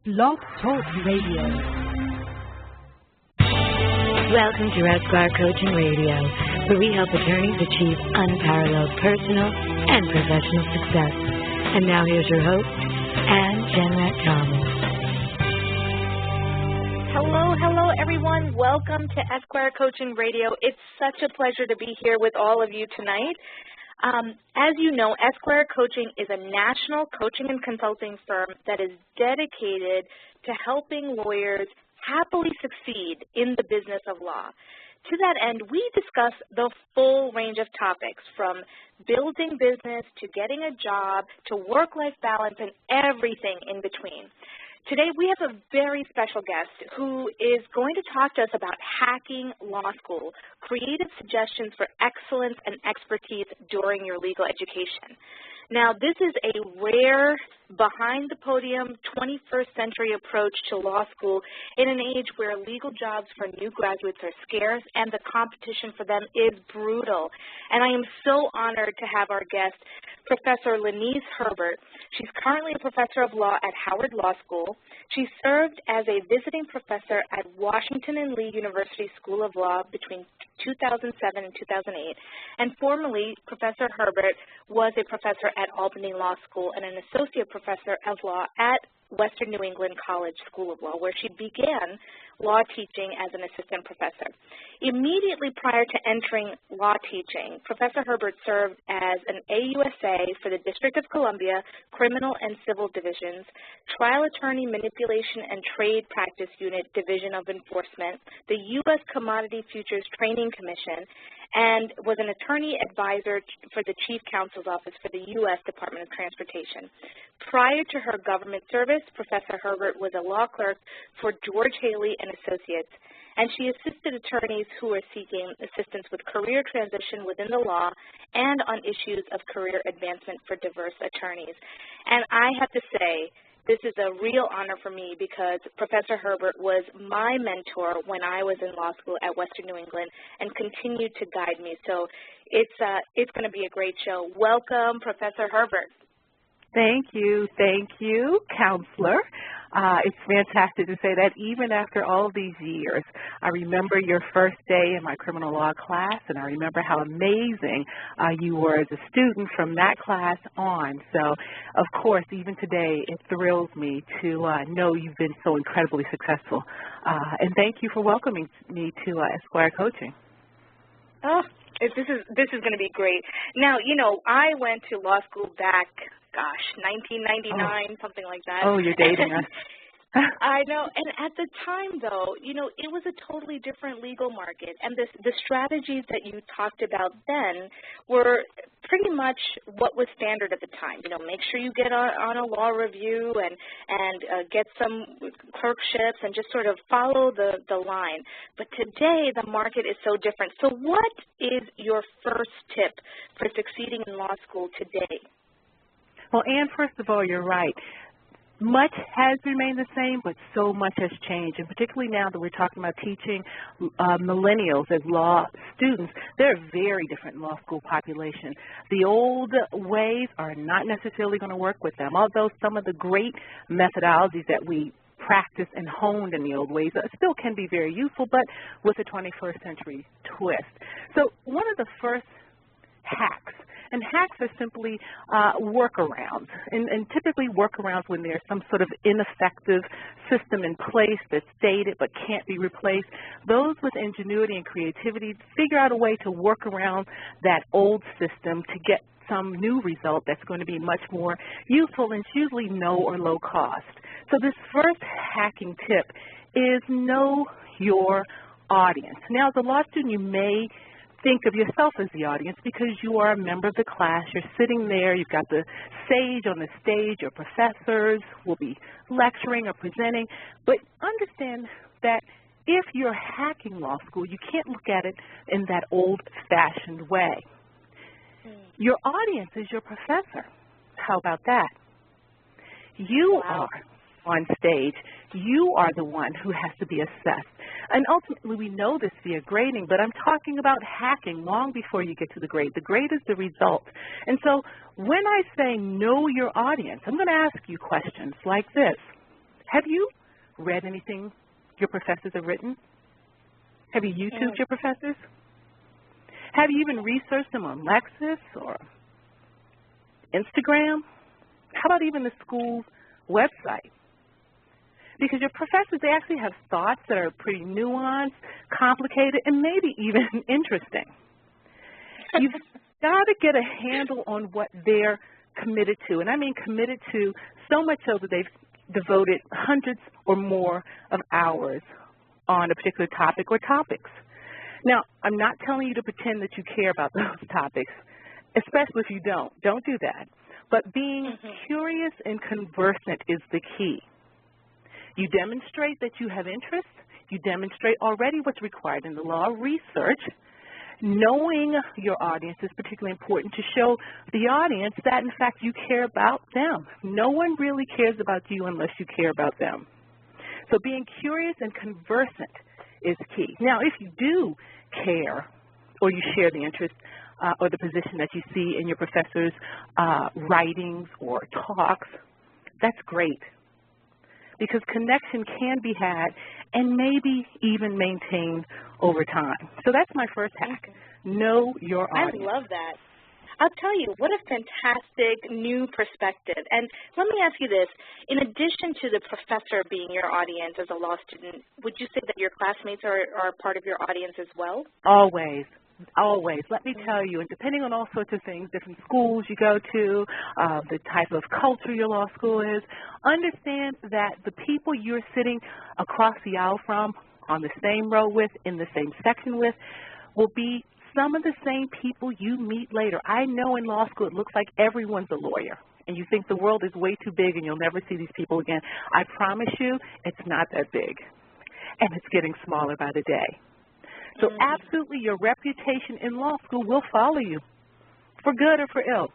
Blog Talk Radio. Welcome to Esquire Coaching Radio, where we help attorneys achieve unparalleled personal and professional success. And now here's your host, Ann Jenrette Thomas. Hello, everyone. Welcome to Esquire Coaching Radio. It's such a pleasure to be here with all of you tonight. As you know, Esquire Coaching is a national coaching and consulting firm that is dedicated to helping lawyers happily succeed in the business of law. To that end, we discuss the full range of topics, from building business to getting a job to work-life balance and everything in between. Today, we have a very special guest who is going to talk to us about hacking law school, creative suggestions for excellence and expertise during your legal education. Now, this is a rare, behind-the-podium, 21st century approach to law school in an age where legal jobs for new graduates are scarce and the competition for them is brutal. And I am so honored to have our guest, Professor Lenese Herbert. She's currently a professor of law at Howard Law School. She served as a visiting professor at Washington and Lee University School of Law between 2007 and 2008. And formerly, Professor Herbert was a professor at Albany Law School and an associate professor of law at Western New England College School of Law, where she began law teaching as an assistant professor. Immediately prior to entering law teaching, Professor Herbert served as an AUSA for the District of Columbia Criminal and Civil Divisions, Trial Attorney Manipulation and Trade Practice Unit Division of Enforcement, the U.S. Commodity Futures Training Commission, and was an attorney advisor for the Chief Counsel's Office for the U.S. Department of Transportation. Prior to her government service, Professor Herbert was a law clerk for George Haley and Associates, and she assisted attorneys who are seeking assistance with career transition within the law and on issues of career advancement for diverse attorneys. And I have to say, this is a real honor for me because Professor Herbert was my mentor when I was in law school at Western New England and continued to guide me. So it's going to be a great show. Welcome, Professor Herbert. Thank you, Counselor. It's fantastic to say that even after all these years. I remember your first day in my criminal law class, and I remember how amazing you were as a student from that class on. So, of course, even today, it thrills me to know you've been so incredibly successful. And thank you for welcoming me to Esquire Coaching. Oh, this is going to be great. Now, you know, I went to law school back, 1999, something like that. Oh, you're dating us. I know. And at the time, though, you know, it was a totally different legal market. And the strategies that you talked about then were pretty much what was standard at the time. You know, make sure you get on a law review and get some clerkships and just sort of follow the line. But today, the market is so different. So what is your first tip for succeeding in law school today? Well, Ann, first of all, you're right. Much has remained the same, but so much has changed, and particularly now that we're talking about teaching millennials as law students, they're a very different law school population. The old ways are not necessarily going to work with them, although some of the great methodologies that we practiced and honed in the old ways still can be very useful, but with a 21st century twist. So one of the first hacks, and hacks are simply workarounds, and typically workarounds when there's some sort of ineffective system in place that's dated but can't be replaced. Those with ingenuity and creativity figure out a way to work around that old system to get some new result that's going to be much more useful, and it's usually no or low cost. So this first hacking tip is know your audience. Now, as a law student, you may think of yourself as the audience because you are a member of the class. You're sitting there. You've got the sage on the stage. Your professors will be lecturing or presenting. But understand that if you're hacking law school, you can't look at it in that old-fashioned way. Your audience is your professor. How about that? You are on stage. You are the one who has to be assessed. And ultimately, we know this via grading, but I'm talking about hacking long before you get to the grade. The grade is the result. And so when I say know your audience, I'm going to ask you questions like this. Have you read anything your professors have written? Have you YouTubed your professors? Have you even researched them on Lexis or Instagram? How about even the school's website? Because your professors, they actually have thoughts that are pretty nuanced, complicated, and maybe even interesting. You've got to get a handle on what they're committed to, and I mean committed to so much so that they've devoted hundreds or more of hours on a particular topic or topics. Now, I'm not telling you to pretend that you care about those topics, especially if you don't. Don't do that. But being curious and conversant is the key. You demonstrate that you have interest. You demonstrate already what's required in the law, research. Knowing your audience is particularly important to show the audience that, in fact, you care about them. No one really cares about you unless you care about them. So being curious and conversant is key. Now, if you do care or you share the interest or the position that you see in your professor's writings or talks, that's great, because connection can be had and maybe even maintained over time. So that's my first hack. Know your audience. I love that. I'll tell you, what a fantastic new perspective. And let me ask you this. In addition to the professor being your audience as a law student, would you say that your classmates are part of your audience as well? Always. Always. Let me tell you, and depending on all sorts of things, different schools you go to, the type of culture your law school is, understand that the people you're sitting across the aisle from, on the same row with, in the same section with, will be some of the same people you meet later. I know in law school it looks like everyone's a lawyer, and you think the world is way too big and you'll never see these people again. I promise you, it's not that big, and it's getting smaller by the day. So absolutely, your reputation in law school will follow you, for good or for ill.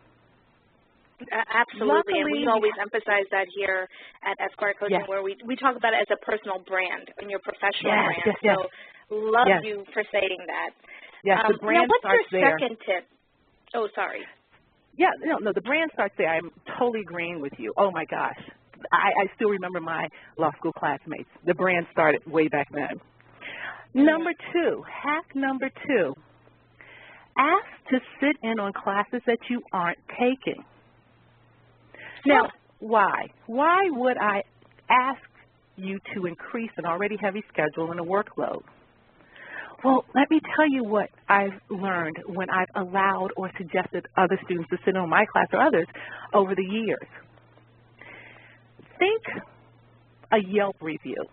Absolutely, Luckily, and we always emphasize that here at Esquire Coaching, where we talk about it as a personal brand and your professional brand. So love you for saying that. Yes, the brand now, what's starts your there. second tip? Oh, sorry. Yeah, no, the brand starts there. I'm totally agreeing with you. Oh, my gosh. I still remember my law school classmates. The brand started way back then. Number two, hack number two, ask to sit in on classes that you aren't taking. Now, why? Why would I ask you to increase an already heavy schedule and a workload? Well, let me tell you what I've learned when I've allowed or suggested other students to sit in on my class or others over the years. Think a Yelp review.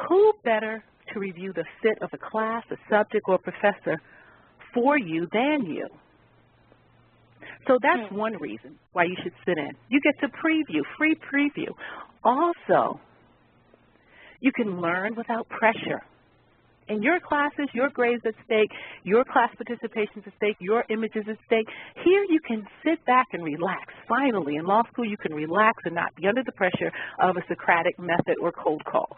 Who better to review the fit of a class, a subject, or a professor for you than you? So that's one reason why you should sit in. You get to preview, free preview. Also, you can learn without pressure. In your classes, your grades at stake, your class participation's at stake, your image is at stake. Here you can sit back and relax. Finally, in law school, you can relax and not be under the pressure of a Socratic method or cold call.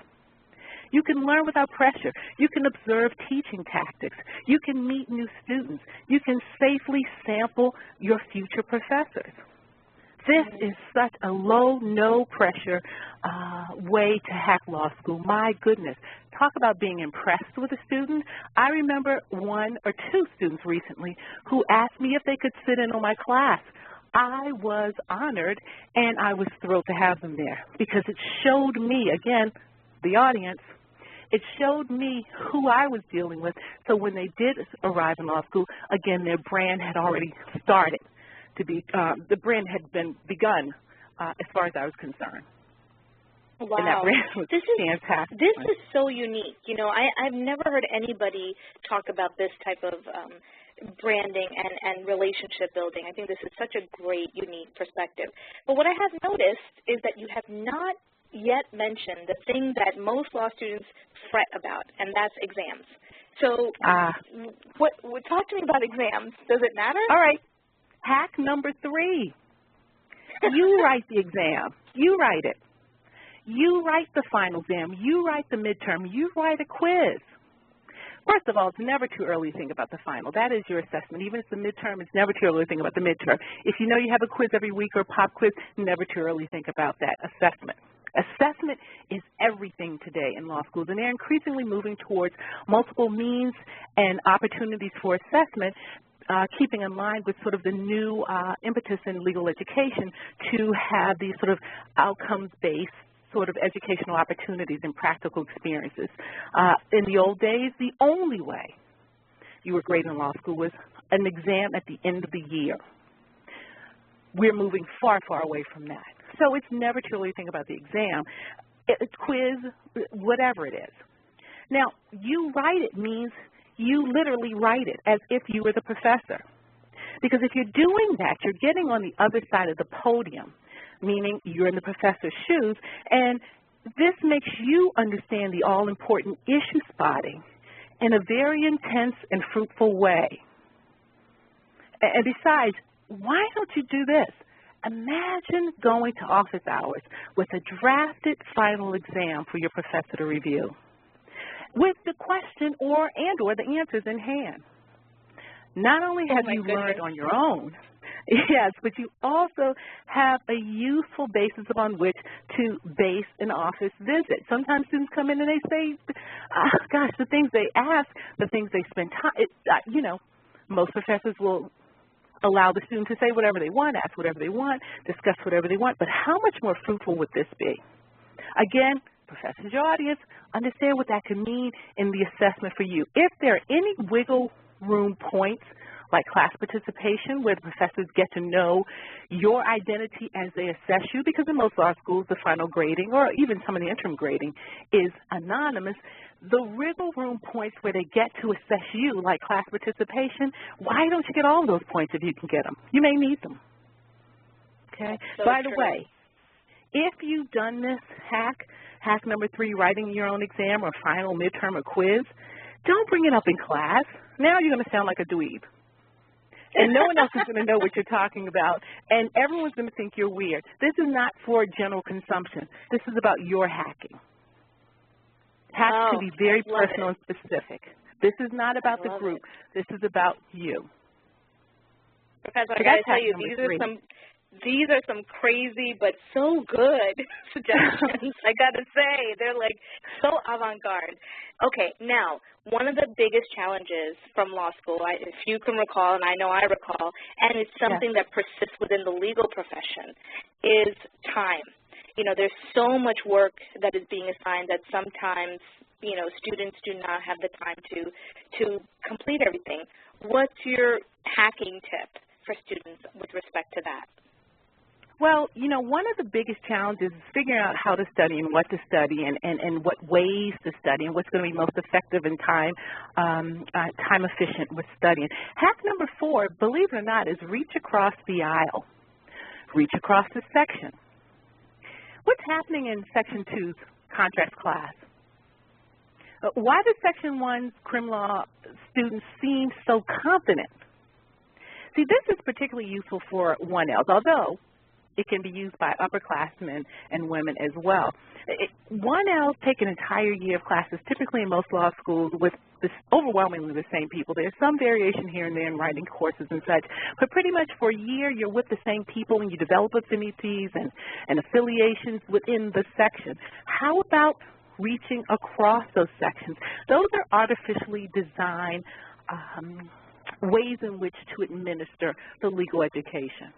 You can learn without pressure. You can observe teaching tactics. You can meet new students. You can safely sample your future professors. This is such a low, no-pressure way to hack law school. My goodness. Talk about being impressed with a student. I remember one or two students recently who asked me if they could sit in on my class. I was honored, and I was thrilled to have them there because it showed me, again, the audience, it showed me who I was dealing with. So when they did arrive in law school, again, their brand had already started to be, the brand had been begun as far as I was concerned. Wow. And that brand was fantastic. This is so unique. You know, I've never heard anybody talk about this type of branding and relationship building. I think this is such a great, unique perspective. But what I have noticed is that you have not yet mentioned the thing that most law students fret about, and that's exams. So talk to me about exams. Does it matter? All right. Hack number 3. You write the exam. You write it. You write the final exam. You write the midterm. You write a quiz. First of all, it's never too early to think about the final. That is your assessment. Even if it's the midterm, it's never too early to think about the midterm. If you know you have a quiz every week or a pop quiz, never too early to think about that assessment. Assessment is everything today in law schools, and they're increasingly moving towards multiple means and opportunities for assessment, keeping in line with sort of the new impetus in legal education to have these sort of outcomes-based sort of educational opportunities and practical experiences. In the old days, the only way you were graded in law school was an exam at the end of the year. We're moving far, far away from that. So it's never to really think about the exam. It's quiz, whatever it is. Now, you write it means you literally write it as if you were the professor. Because if you're doing that, you're getting on the other side of the podium, meaning you're in the professor's shoes, and this makes you understand the all-important issue spotting in a very intense and fruitful way. And besides, why don't you do this? Imagine going to office hours with a drafted final exam for your professor to review, with the question or the answers in hand. Not only have you learned on your own, yes, but you also have a useful basis upon which to base an office visit. Sometimes students come in and they say, gosh, the things they ask, the things they spend time, most professors will allow the student to say whatever they want, ask whatever they want, discuss whatever they want, but how much more fruitful would this be? Again, professors, your audience, understand what that could mean in the assessment for you. If there are any wiggle room points, like class participation, where the professors get to know your identity as they assess you, because in most law schools the final grading, or even some of the interim grading, is anonymous. The wiggle room points where they get to assess you, like class participation, why don't you get all of those points if you can get them? You may need them. Okay? So by the way, if you've done this hack number 3, writing your own exam or final, midterm, or quiz, don't bring it up in class. Now you're going to sound like a dweeb. And no one else is going to know what you're talking about, and everyone's going to think you're weird. This is not for general consumption. This is about your hacking. Hacks can be very personal and specific. This is not about the group. This is about you. Professor, I got to tell you, these are some crazy but so good suggestions. I got to say, they're like so avant-garde. Okay, now, one of the biggest challenges from law school, if you can recall, and I know I recall, and it's something that persists within the legal profession, is time. There's so much work that is being assigned that sometimes, students do not have the time to complete everything. What's your hacking tip for students with respect to that? Well, one of the biggest challenges is figuring out how to study and what to study and what ways to study and what's going to be most effective and time efficient with studying. Hack number 4, believe it or not, is reach across the aisle. Reach across the section. What's happening in Section 2's contracts class? Why do Section 1's crim law students seem so confident? See, this is particularly useful for 1Ls, although it can be used by upperclassmen and women as well. 1Ls take an entire year of classes, typically in most law schools, with overwhelmingly the same people. There's some variation here and there in writing courses and such, but pretty much for a year you're with the same people and you develop affinities and affiliations within the section. How about reaching across those sections? Those are artificially designed ways in which to administer the legal education.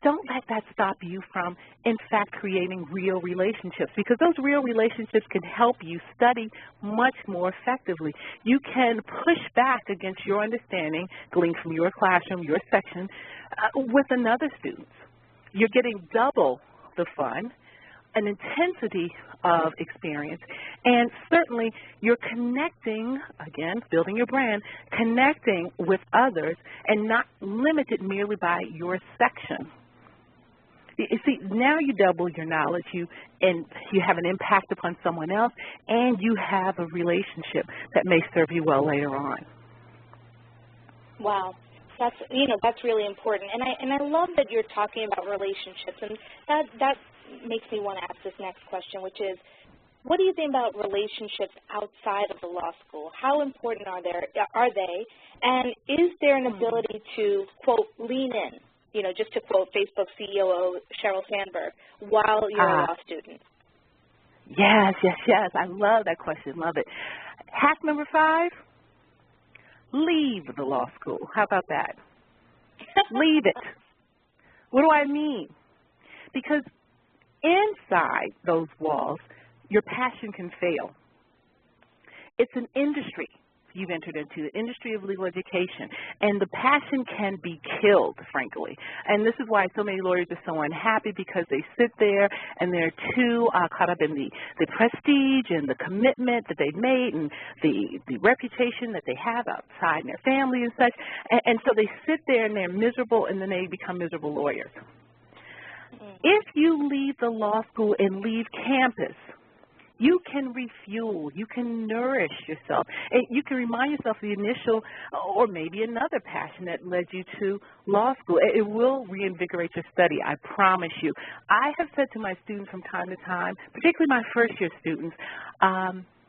Don't let that stop you from, in fact, creating real relationships, because those real relationships can help you study much more effectively. You can push back against your understanding, gleaned from your classroom, your section, with another student. You're getting double the fun, an intensity of experience, and certainly you're connecting, again, building your brand, connecting with others and not limited merely by your section. You see, now you double your knowledge, you have an impact upon someone else, and you have a relationship that may serve you well later on. Wow. That's really important. And I love that you're talking about relationships, and that makes me want to ask this next question, which is, what do you think about relationships outside of the law school? How important are they? And is there an ability to, quote, lean in? just to quote Facebook CEO Sheryl Sandberg, while you're a law student? Yes. I love that question. Love it. Hack number 5, leave the law school. How about that? Leave it. What do I mean? Because inside those walls, your passion can fail. It's an industry you've entered into, the industry of legal education, and the passion can be killed, frankly. And this is why so many lawyers are so unhappy, because they sit there and they're too caught up in the prestige and the commitment that they've made and the reputation that they have outside in their family and such. And so they sit there and they're miserable, and then they become miserable lawyers. If you leave the law school and leave campus, you can refuel, you can nourish yourself, and you can remind yourself of the initial or maybe another passion that led you to law school. It will reinvigorate your study, I promise you. I have said to my students from time to time, particularly my first-year students,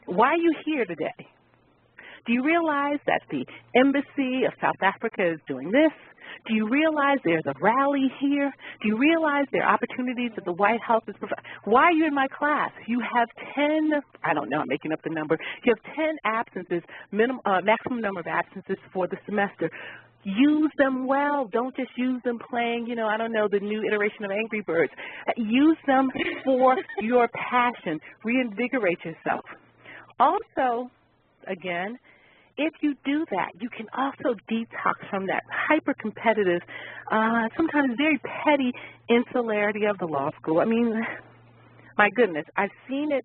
why are you here today? Do you realize that the Embassy of South Africa is doing this? Do you realize there's a rally here? Do you realize there are opportunities that the White House is providing? Why are you in my class? You have 10, I don't know, I'm making up the number. You have 10 absences, maximum number of absences for the semester. Use them well. Don't just use them playing, I don't know, the new iteration of Angry Birds. Use them for your passion. Reinvigorate yourself. Also, again, if you do that, you can also detox from that hyper-competitive, sometimes very petty insularity of the law school. I mean, my goodness, I've seen it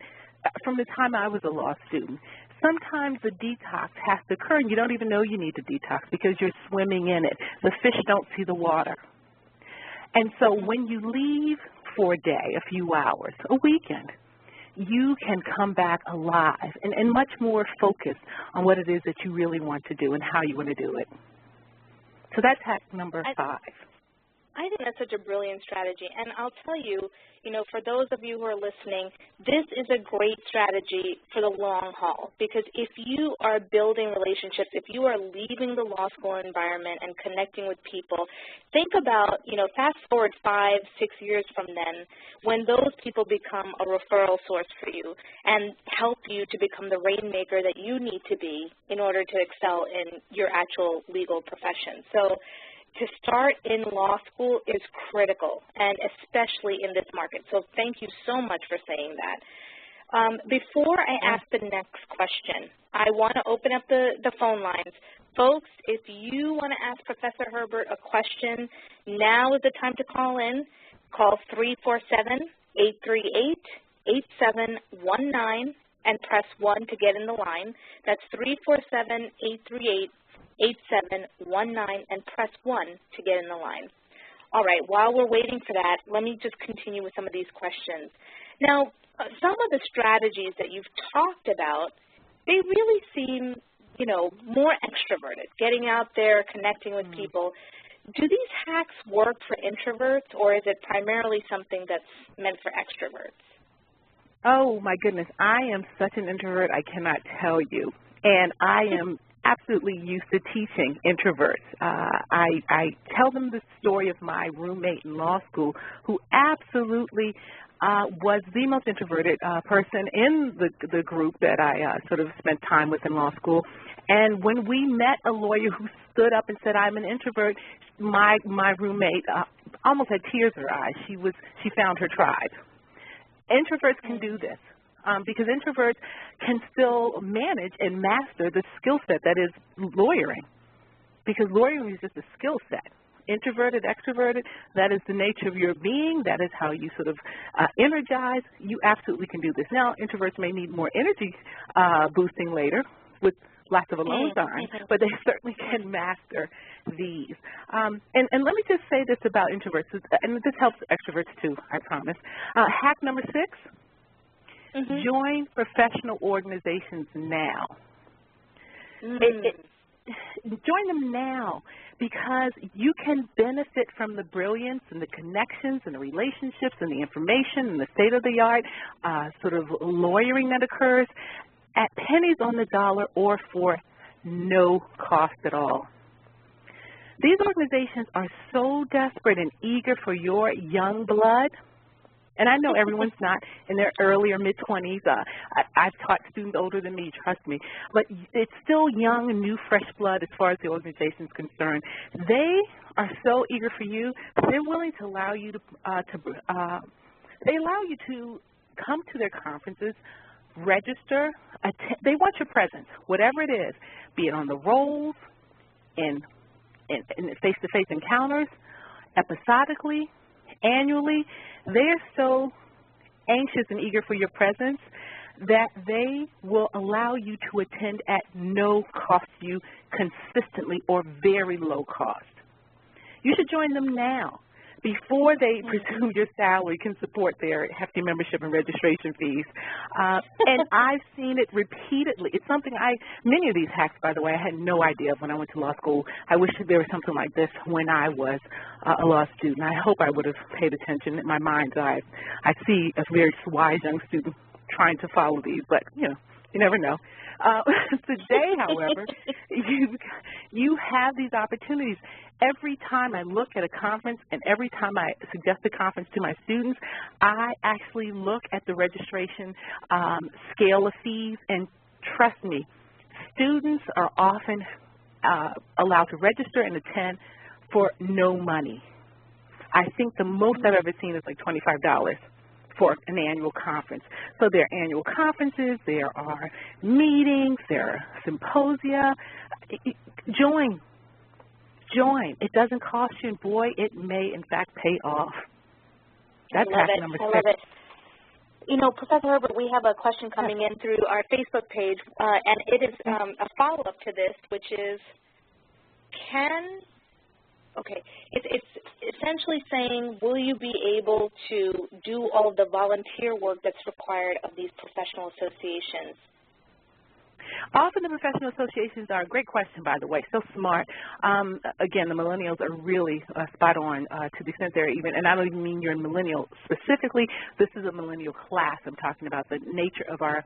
from the time I was a law student. Sometimes the detox has to occur, and you don't even know you need to detox because you're swimming in it. The fish don't see the water. And so when you leave for a day, a few hours, a weekend, you can come back alive and much more focused on what it is that you really want to do and how you want to do it. So that's hack number 5. I think that's such a brilliant strategy. And I'll tell you, for those of you who are listening, this is a great strategy for the long haul, because if you are building relationships, if you are leaving the law school environment and connecting with people, think about, fast forward 5, 6 years from then, when those people become a referral source for you and help you to become the rainmaker that you need to be in order to excel in your actual legal profession. So to start in law school is critical, and especially in this market. So thank you so much for saying that. Before I ask the next question, I want to open up the phone lines. Folks, if you want to ask Professor Herbert a question, now is the time to call in. Call 347-838-8719 and press 1 to get in the line. That's 347-838-8719 and press 1 to get in the line. All right, while we're waiting for that, let me just continue with some of these questions. Now, some of the strategies that you've talked about, they really seem, more extroverted, getting out there, connecting with people. Do these hacks work for introverts, or is it primarily something that's meant for extroverts? Oh, my goodness. I am such an introvert, I cannot tell you. And I am absolutely used to teaching introverts. I tell them the story of my roommate in law school who absolutely was the most introverted person in the group that I sort of spent time with in law school. And when we met a lawyer who stood up and said, I'm an introvert, my roommate almost had tears in her eyes. She found her tribe. Introverts can do this. Because introverts can still manage and master the skill set that is lawyering, because lawyering is just a skill set. Introverted, extroverted, that is the nature of your being. That is how you sort of energize. You absolutely can do this. Now, introverts may need more energy boosting later with lack of alone time, but they certainly can master these. And let me just say this about introverts, and this helps extroverts too, I promise. Hack number 6. Join professional organizations now. Join them now, because you can benefit from the brilliance and the connections and the relationships and the information and the state-of-the-art sort of lawyering that occurs at pennies on the dollar or for no cost at all. These organizations are so desperate and eager for your young blood. And I know everyone's not in their early or mid-20s. I've taught students older than me, trust me. But it's still young and new, fresh blood as far as the organization's concerned. They are so eager for you that they're willing to allow you to come to their conferences, register. They want your presence, whatever it is, be it on the rolls, in face-to-face encounters, episodically, annually. They're so anxious and eager for your presence that they will allow you to attend at no cost to you consistently or very low cost. You should join them now before they presume your salary can support their hefty membership and registration fees. And I've seen it repeatedly. It's something many of these hacks, by the way, I had no idea of when I went to law school. I wish there was something like this when I was a law student. I hope I would have paid attention. In my mind's eye, I see a very wise young student trying to follow these, but, you never know. Today, however, you have these opportunities. Every time I look at a conference and every time I suggest a conference to my students, I actually look at the registration scale of fees, and trust me, students are often allowed to register and attend for no money. I think the most I've ever seen is like $25 for an annual conference. So there are annual conferences, there are meetings, there are symposia. Join. It doesn't cost you, and boy, it may in fact pay off. That's hack number 6. I love it. You know, Professor Herbert, we have a question coming in through our Facebook page, and it is a follow-up to this, which is, it's essentially saying, will you be able to do all of the volunteer work that's required of these professional associations? Often the professional associations are a great question, by the way, so smart. Again, the millennials are really spot on to the extent they're even, and I don't even mean you're a millennial specifically. This is a millennial class. I'm talking about the nature of our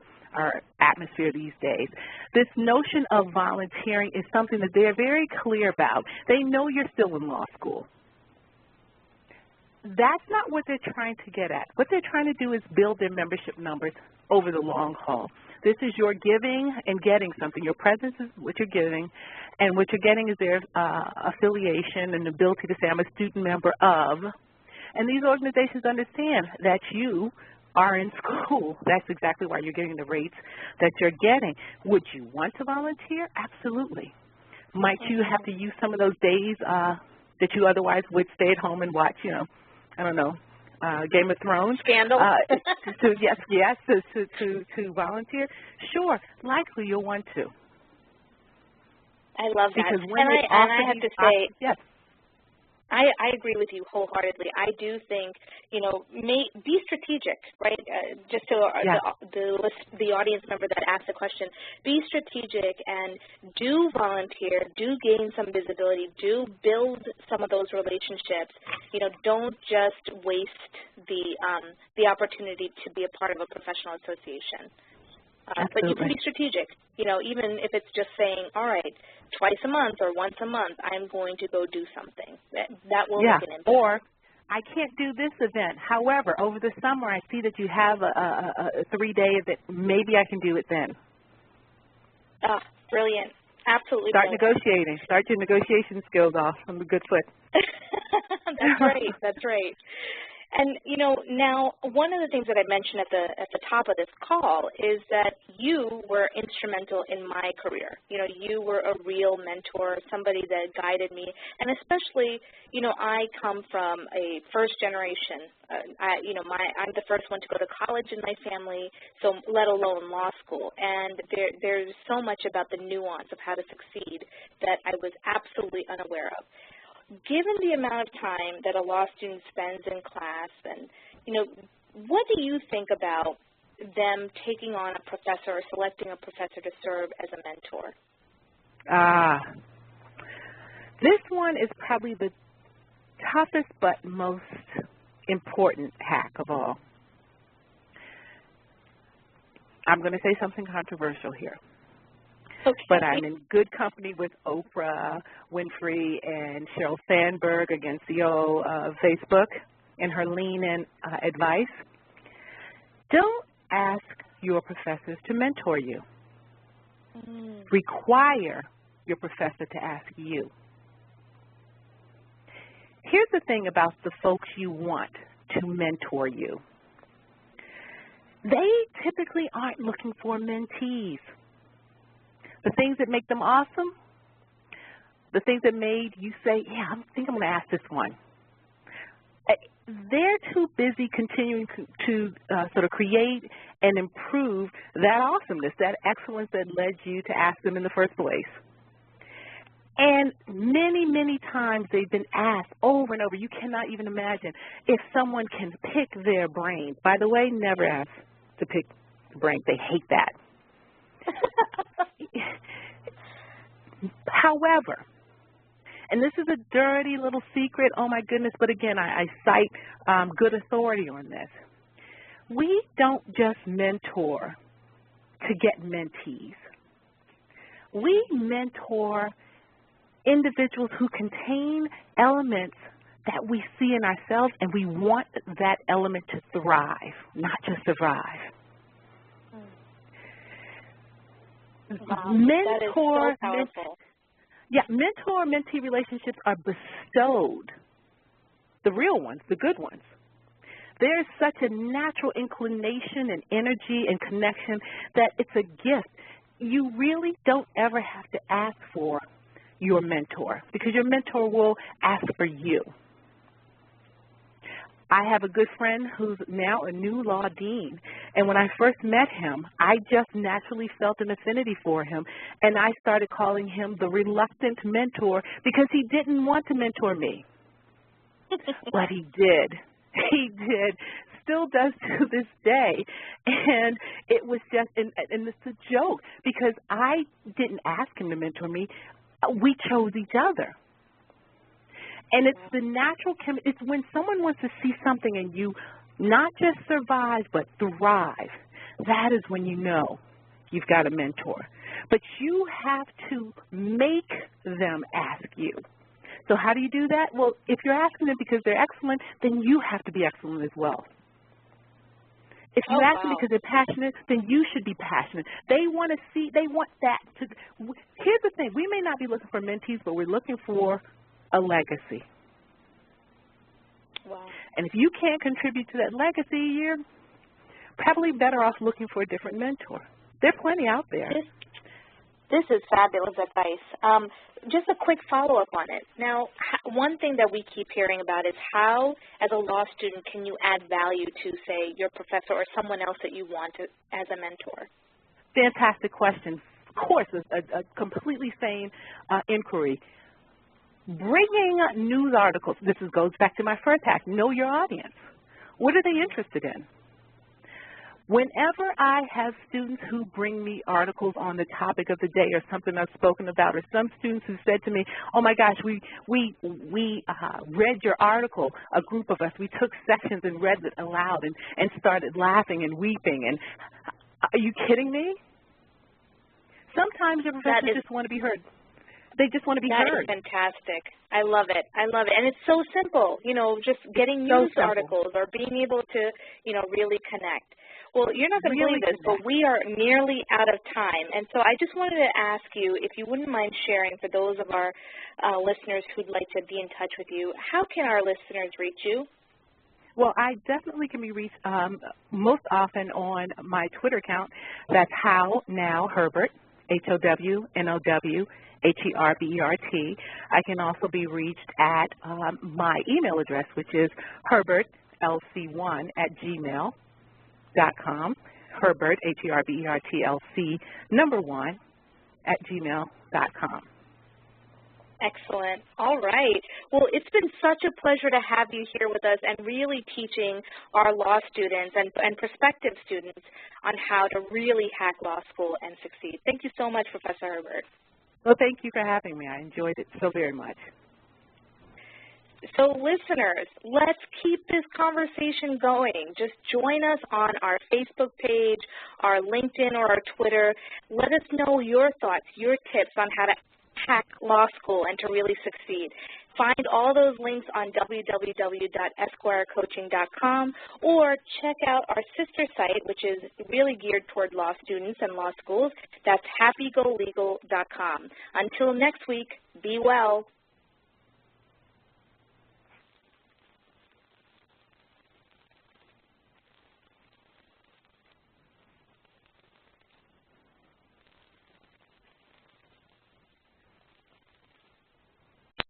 atmosphere these days. This notion of volunteering is something that they're very clear about. They know you're still in law school. That's not what they're trying to get at. What they're trying to do is build their membership numbers over the long haul. This is your giving and getting something. Your presence is what you're giving, and what you're getting is their affiliation and ability to say, I'm a student member of. And these organizations understand that you are in school. That's exactly why you're getting the rates that you're getting. Would you want to volunteer? Absolutely. Might you have to use some of those days that you otherwise would stay at home and watch, I don't know, Game of Thrones. Scandal. To volunteer. Sure, likely you'll want to. I love that. Because when and I have to say, yes. I agree with you wholeheartedly. I do think, be strategic, right? Just to the audience member that asked the question, be strategic and do volunteer, do gain some visibility, do build some of those relationships. Don't just waste the opportunity to be a part of a professional association. But you can be strategic, even if it's just saying, all right, twice a month or once a month, I'm going to go do something. That will make an impact. Or I can't do this event. However, over the summer, I see that you have a 3-day event. Maybe I can do it then. Brilliant. Absolutely. Start negotiating. Start your negotiation skills off on the good foot. That's right. That's right. And, now one of the things that I mentioned at the top of this call is that you were instrumental in my career. You were a real mentor, somebody that guided me. And especially, I come from a first generation. I'm the first one to go to college in my family, so let alone law school. And there's so much about the nuance of how to succeed that I was absolutely unaware of. Given the amount of time that a law student spends in class, and, what do you think about them taking on a professor or selecting a professor to serve as a mentor? This one is probably the toughest but most important hack of all. I'm going to say something controversial here. but I'm in good company with Oprah Winfrey and Sheryl Sandberg, again, CEO of Facebook, and her lean-in advice. Don't ask your professors to mentor you. Require your professor to ask you. Here's the thing about the folks you want to mentor you. They typically aren't looking for mentees. The things that make them awesome, the things that made you say, yeah, I think I'm going to ask this one. They're too busy continuing to sort of create and improve that awesomeness, that excellence that led you to ask them in the first place. And many, many times they've been asked over and over. You cannot even imagine if someone can pick their brain. By the way, never ask to pick the brain. They hate that. However, and this is a dirty little secret, oh my goodness, but again, I cite good authority on this. We don't just mentor to get mentees. We mentor individuals who contain elements that we see in ourselves, and we want that element to thrive, not just survive. Wow, that is so powerful. Mentor-mentee relationships are bestowed, the real ones, the good ones. There's such a natural inclination and energy and connection that it's a gift. You really don't ever have to ask for your mentor because your mentor will ask for you. I have a good friend who's now a new law dean, and when I first met him, I just naturally felt an affinity for him, and I started calling him the reluctant mentor because he didn't want to mentor me. But he did. He did. Still does to this day. And it was just, and it's a joke because I didn't ask him to mentor me. We chose each other. And it's the natural it's when someone wants to see something in you not just survive but thrive. That is when you know you've got a mentor. But you have to make them ask you. So how do you do that? Well, if you're asking them because they're excellent, then you have to be excellent as well. If you ask them because they're passionate, then you should be passionate. They want to see, they want that. Here's the thing. We may not be looking for mentees, but we're looking for a legacy. Wow. And if you can't contribute to that legacy, you're probably better off looking for a different mentor. There are plenty out there. This is fabulous advice. Just a quick follow-up on it. Now, one thing that we keep hearing about is how, as a law student, can you add value to, say, your professor or someone else that you want to, as a mentor? Fantastic question. Of course, a completely sane inquiry. Bringing news articles, goes back to my first hack, know your audience. What are they interested in? Whenever I have students who bring me articles on the topic of the day or something I've spoken about, or some students who said to me, oh my gosh, we read your article, a group of us, we took sections and read it aloud and started laughing and weeping, and are you kidding me? Sometimes your professors just want to be heard. They just want to be heard. That is fantastic. I love it. I love it. And it's so simple, you know, just getting news articles or being able to, you know, really connect. Well, you're not going to believe this, but we are nearly out of time. And so I just wanted to ask you, if you wouldn't mind sharing for those of our listeners who'd like to be in touch with you, how can our listeners reach you? Well, I definitely can be reached most often on my Twitter account. That's How Now Herbert, HOWNOW. Herbert. I can also be reached at my email address, which is herbertlc1@gmail.com. Herbert, HERBERTLC1@gmail.com. Excellent. All right. Well, it's been such a pleasure to have you here with us and really teaching our law students and prospective students on how to really hack law school and succeed. Thank you so much, Professor Herbert. Well, thank you for having me. I enjoyed it so very much. So listeners, let's keep this conversation going. Just join us on our Facebook page, our LinkedIn, or our Twitter. Let us know your thoughts, your tips on how to hack law school and to really succeed. Find all those links on www.esquirecoaching.com or check out our sister site, which is really geared toward law students and law schools. That's happygolegal.com. Until next week, be well.